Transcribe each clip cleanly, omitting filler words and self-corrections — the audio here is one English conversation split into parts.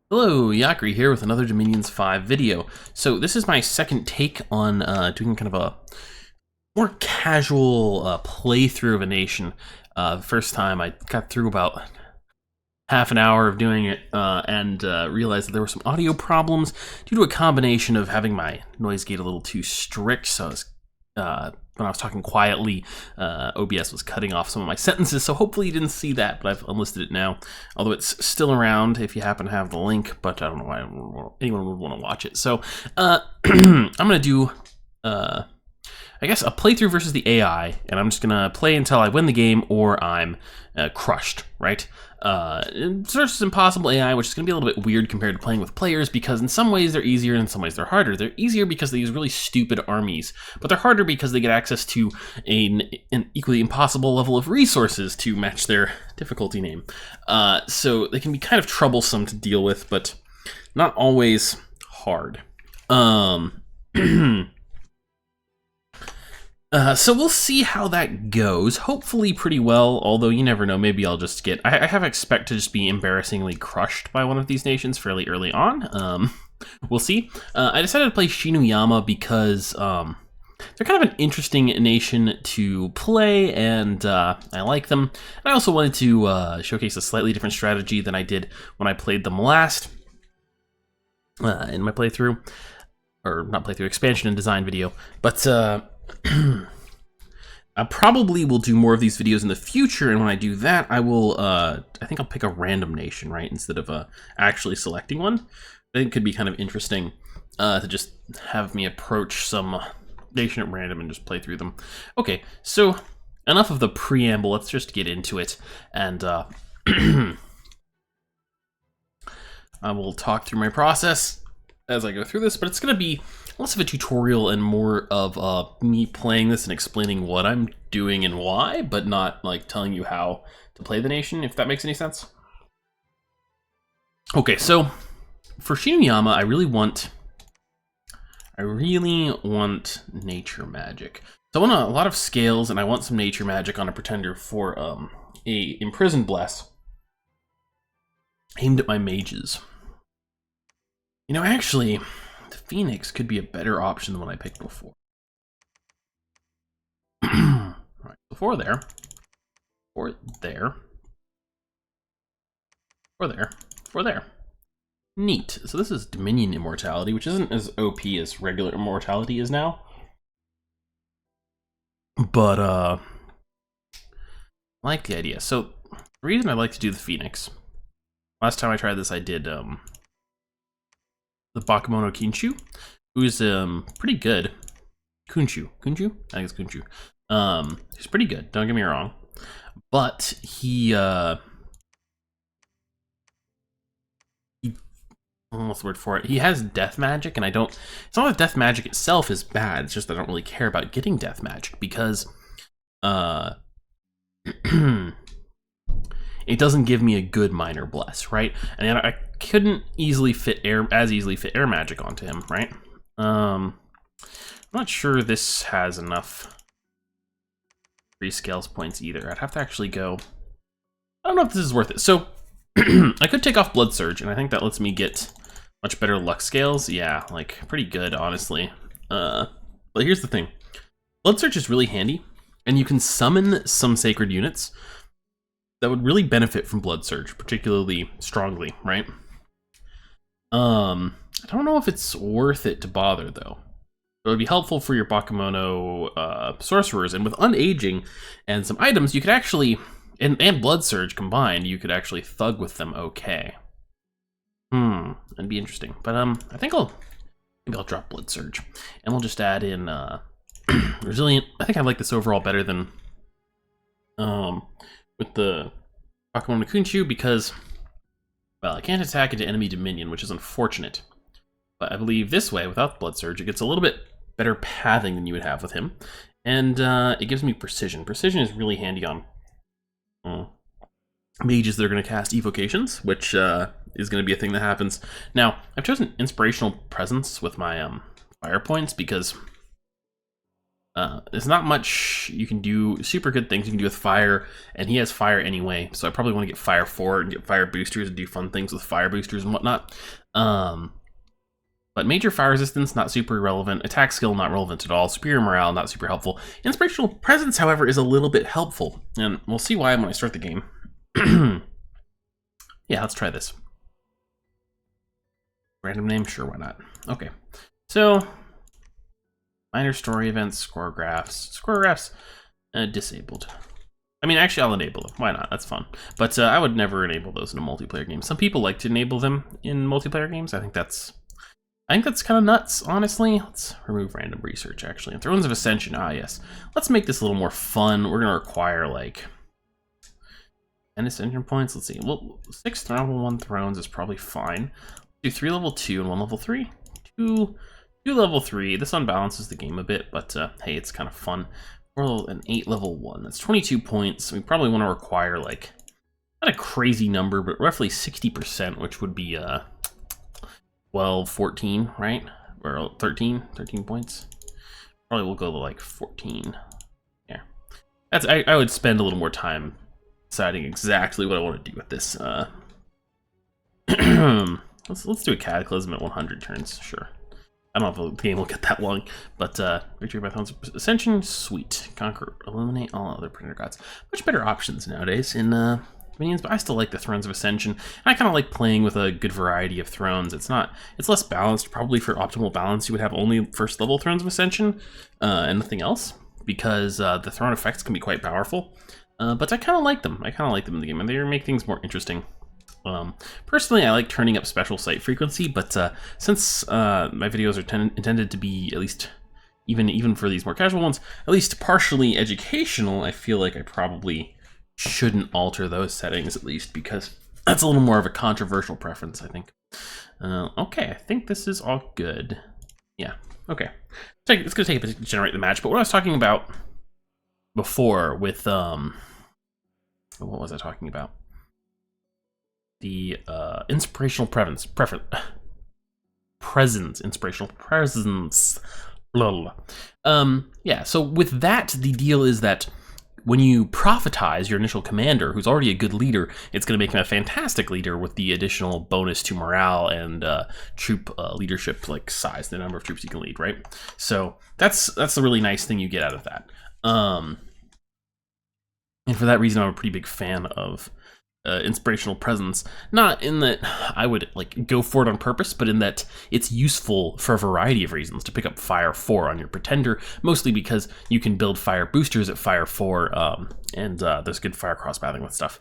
Hello, Yakri here with another Dominions 5 video. So this is my second take on doing kind of a more casual playthrough of a nation. The first time I got through about half an hour of doing it and realized that there were some audio problems due to a combination of having my noise gate a little too strict, so I was, when I was talking quietly, OBS was cutting off some of my sentences, so hopefully you didn't see that, but I've unlisted it now, although it's still around if you happen to have the link, but I don't know why anyone would want to watch it. So I'm going to do, I guess, a playthrough versus the AI, and I'm just going to play until I win the game or I'm crushed, right? Versus Impossible AI, which is going to be a little bit weird compared to playing with players, because in some ways they're easier and in some ways they're harder. They're easier because they use really stupid armies, but they're harder because they get access to an equally impossible level of resources to match their difficulty name. So they can be kind of troublesome to deal with, but not always hard. So we'll see how that goes. Hopefully pretty well, although you never know. Maybe I'll just get... I have expect to just be embarrassingly crushed by one of these nations fairly early on. We'll see. I decided to play Shinuyama because they're kind of an interesting nation to play, and I like them. And I also wanted to showcase a slightly different strategy than I did when I played them last in my playthrough. Or not playthrough, expansion and design video. But... I probably will do more of these videos in the future, and when I do that, I will, I think I'll pick a random nation, right, instead of actually selecting one. I think it could be kind of interesting to just have me approach some nation at random and just play through them. Okay, so enough of the preamble, let's just get into it, and I will talk through my process as I go through this, but it's going to be less of a tutorial and more of me playing this and explaining what I'm doing and why, but not like telling you how to play the nation, if that makes any sense. Okay, so for Shinuyama, I really want nature magic. So I want a lot of scales, and I want some nature magic on a pretender for a imprisoned bless aimed at my mages. You know, actually, the Phoenix could be a better option than what I picked before. Alright, before there. Neat. So this is Dominion Immortality, which isn't as OP as regular Immortality is now. But, I like the idea. So, the reason I like to do the Phoenix, last time I tried this I did, the Bakemono Kinshu, who's pretty good. Kunshu? I think it's Kunshu. He's pretty good, don't get me wrong. But he what's the word for it? He has death magic, and I don't... It's not that death magic itself is bad, it's just I don't really care about getting death magic, because it doesn't give me a good minor bless, right? And I couldn't easily fit air magic onto him, right? I'm not sure this has enough free scales points either. I'd have to actually go... I don't know if this is worth it. So I could take off Blood Surge, and I think that lets me get much better luck scales. Yeah, like pretty good, honestly. But here's the thing. Blood Surge is really handy, and you can summon some sacred units that would really benefit from Blood Surge, particularly strongly, right? I don't know if it's worth it to bother, though. It would be helpful for your Bakemono sorcerers, and with Unaging and some items, you could actually, and Blood Surge combined, you could actually thug with them okay. That'd be interesting. But I think maybe I'll drop Blood Surge, and we'll just add in Resilient. I think I like this overall better than with the Bakemono Kunshu, because, well, I can't attack into enemy dominion, which is unfortunate. But I believe this way, without Blood Surge, it gets a little bit better pathing than you would have with him. And it gives me precision. Precision is really handy on mages that are going to cast evocations, which is going to be a thing that happens. Now, I've chosen Inspirational Presence with my fire points because There's not much you can do, super good things you can do with fire, and he has fire anyway, so I probably want to get fire 4 and get fire boosters and do fun things with fire boosters and whatnot. But major fire resistance, not super relevant. Attack skill, not relevant at all. Superior morale, not super helpful. Inspirational presence, however, is a little bit helpful, and we'll see why when I start the game. Yeah, let's try this. Random name? Sure, why not? Okay, so minor story events, score graphs. Score graphs, disabled. I mean, actually, I'll enable them. Why not? That's fun. But I would never enable those in a multiplayer game. Some people like to enable them in multiplayer games. I think that's kind of nuts, honestly. Let's remove random research, actually. And Thrones of Ascension, yes. Let's make this a little more fun. We're going to require, like, 10 Ascension points. Let's see. Well, 6 level 1 Thrones is probably fine. Do 3 level 2 and 1 level 3. 2 level 3. This unbalances the game a bit, but hey, it's kind of fun. 4 and 8 level 1. That's 22 points. We probably want to require, like, not a crazy number, but roughly 60%, which would be 12, 14, right? Or 13 points. Probably we'll go to like 14. Yeah, I would spend a little more time deciding exactly what I want to do with this. Let's do a Cataclysm at 100 turns, sure. I don't know if the game will get that long, but Victory by Thrones of Ascension, sweet. Conquer, eliminate all other Printer Gods. Much better options nowadays in Dominions, but I still like the Thrones of Ascension. And I kind of like playing with a good variety of thrones. It's less balanced. Probably for optimal balance, you would have only first level Thrones of Ascension and nothing else, because the throne effects can be quite powerful. But I kind of like them. I kind of like them in the game, and they make things more interesting. Personally, I like turning up special sight frequency, but since my videos are intended to be, at least even for these more casual ones, at least partially educational, I feel like I probably shouldn't alter those settings, at least, because that's a little more of a controversial preference, I think. Okay, I think this is all good. Yeah, okay. It's gonna take a bit to generate the match, but what I was talking about before with, what was I talking about? The inspirational presence, inspirational presence. Blah, blah. Yeah, so with that, the deal is that when you prophetize your initial commander, who's already a good leader, it's going to make him a fantastic leader with the additional bonus to morale and troop leadership, like size, the number of troops you can lead, right? So that's the really nice thing you get out of that. And for that reason, I'm a pretty big fan of inspirational presence, not in that I would like go for it on purpose, but in that it's useful for a variety of reasons to pick up fire 4 on your pretender, mostly because you can build fire boosters at fire 4, and there's good fire cross-pathing with stuff.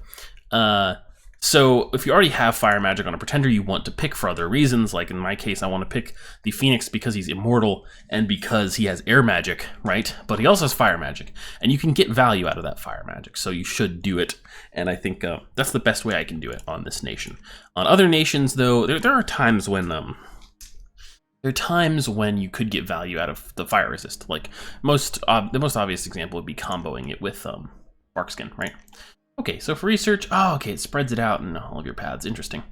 So if you already have fire magic on a pretender you want to pick for other reasons, like in my case, I want to pick the Phoenix because he's immortal and because he has air magic, right? But he also has fire magic, and you can get value out of that fire magic, so you should do it. And I think that's the best way I can do it on this nation. On other nations, though, there are times when you could get value out of the fire resist. Like the most obvious example would be comboing it with Barkskin, right? Okay, so for research, okay, it spreads it out in all of your paths. Interesting.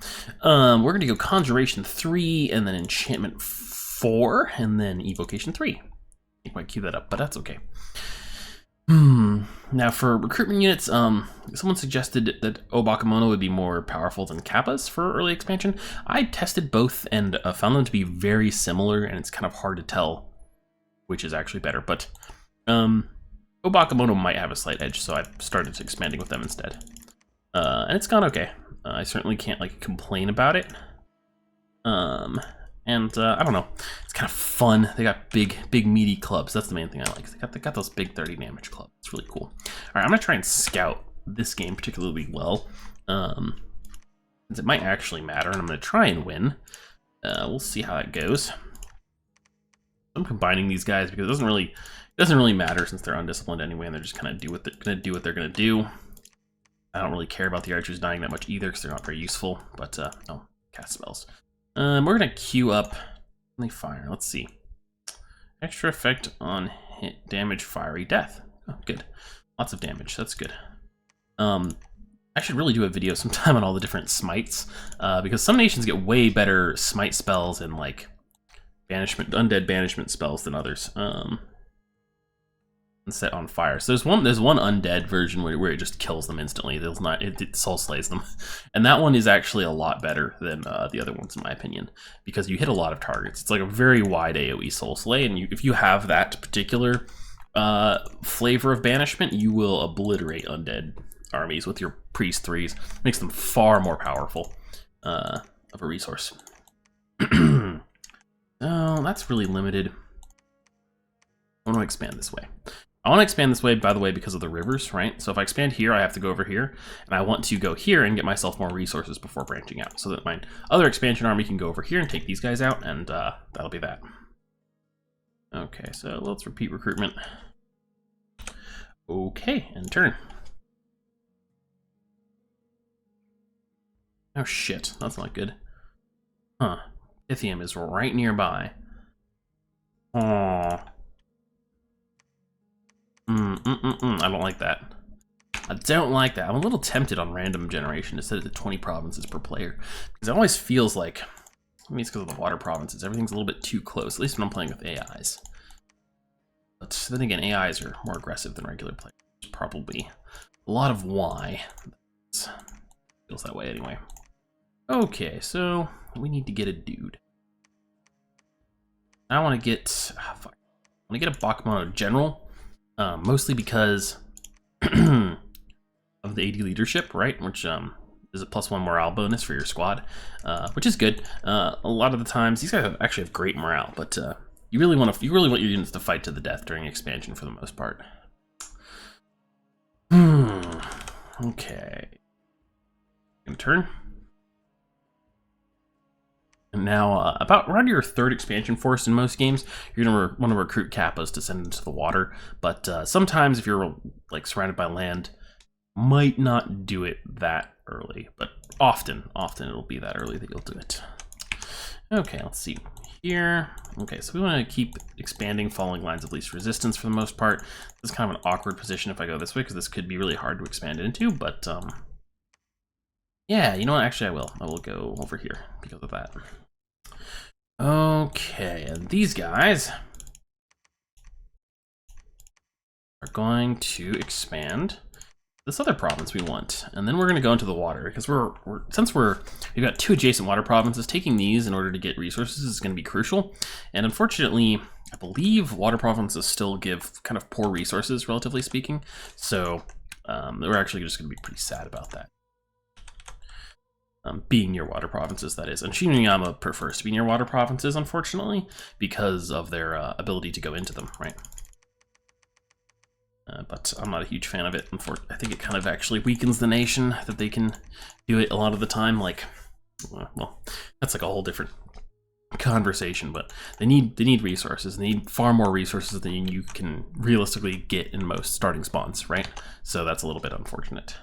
We're going to go Conjuration 3, and then Enchantment 4, and then Evocation 3. I might queue that up, but that's okay. Now for recruitment units, someone suggested that Obakemono would be more powerful than Kappas for early expansion. I tested both and found them to be very similar, and it's kind of hard to tell which is actually better, but Obakemono might have a slight edge, so I started expanding with them instead. And it's gone okay. I certainly can't like complain about it. And I don't know, it's kind of fun. They got big meaty clubs. That's the main thing I like. They got those big 30 damage clubs. It's really cool. All right, I'm gonna try and scout this game particularly well, since it might actually matter, and I'm gonna try and win. We'll see how that goes. I'm combining these guys because it doesn't really matter since they're undisciplined anyway, and they're just kind of gonna do what they're gonna do. I don't really care about the archers dying that much either because they're not very useful. But no, cast spells. We're gonna queue up only fire. Let's see. Extra effect on hit damage, fiery death. Oh, good. Lots of damage. That's good. I should really do a video sometime on all the different smites, because some nations get way better smite spells and like banishment, undead banishment spells than others. and set on fire. So there's one undead version where it just kills them instantly. It soul slays them, and that one is actually a lot better than the other ones in my opinion, because you hit a lot of targets. It's like a very wide AoE soul slay, and if you have that particular flavor of banishment, you will obliterate undead armies with your priest 3s. Makes them far more powerful of a resource. So that's really limited. I want to expand this way. I want to expand this way, by the way, because of the rivers, right? So if I expand here, I have to go over here, and I want to go here and get myself more resources before branching out, so that my other expansion army can go over here and take these guys out, and that'll be that. Okay, so let's repeat recruitment. Okay, and turn. Oh shit, that's not good. Huh. Ithium is right nearby. Aww. I don't like that. I don't like that. I'm a little tempted on random generation to set it to 20 provinces per player, because it always feels like, maybe it's because of the water provinces, everything's a little bit too close, at least when I'm playing with AIs. But then again, AIs are more aggressive than regular players. There's probably a lot of why. It feels that way anyway. Okay, so we need to get a dude. I want to get, I want to get a Bakumono General, mostly because of the AD leadership, right? Which is a +1 morale bonus for your squad, which is good. A lot of the times, these guys actually have great morale, but you really want your units to fight to the death during expansion for the most part. Okay. Turn. And now, about around your 3rd expansion force in most games, you're gonna want to recruit Kappas to send into the water. But sometimes, if you're like surrounded by land, might not do it that early. But often it'll be that early that you'll do it. Okay, let's see here. Okay, so we want to keep expanding, following lines of least resistance for the most part. This is kind of an awkward position if I go this way, because this could be really hard to expand into. But yeah, you know what? Actually, I will. I will go over here because of that. Okay, and these guys are going to expand this other province we want, and then we're going to go into the water, because we've got 2 adjacent water provinces. Taking these in order to get resources is going to be crucial, and unfortunately, I believe water provinces still give kind of poor resources, relatively speaking. So we're actually just going to be pretty sad about that. Being near water provinces, that is. And Shinuyama prefers to be near water provinces, unfortunately, because of their ability to go into them, right? But I'm not a huge fan of it. I think it kind of actually weakens the nation that they can do it a lot of the time. Like, well, that's like a whole different conversation, but they need resources. They need far more resources than you can realistically get in most starting spawns, right? So that's a little bit unfortunate.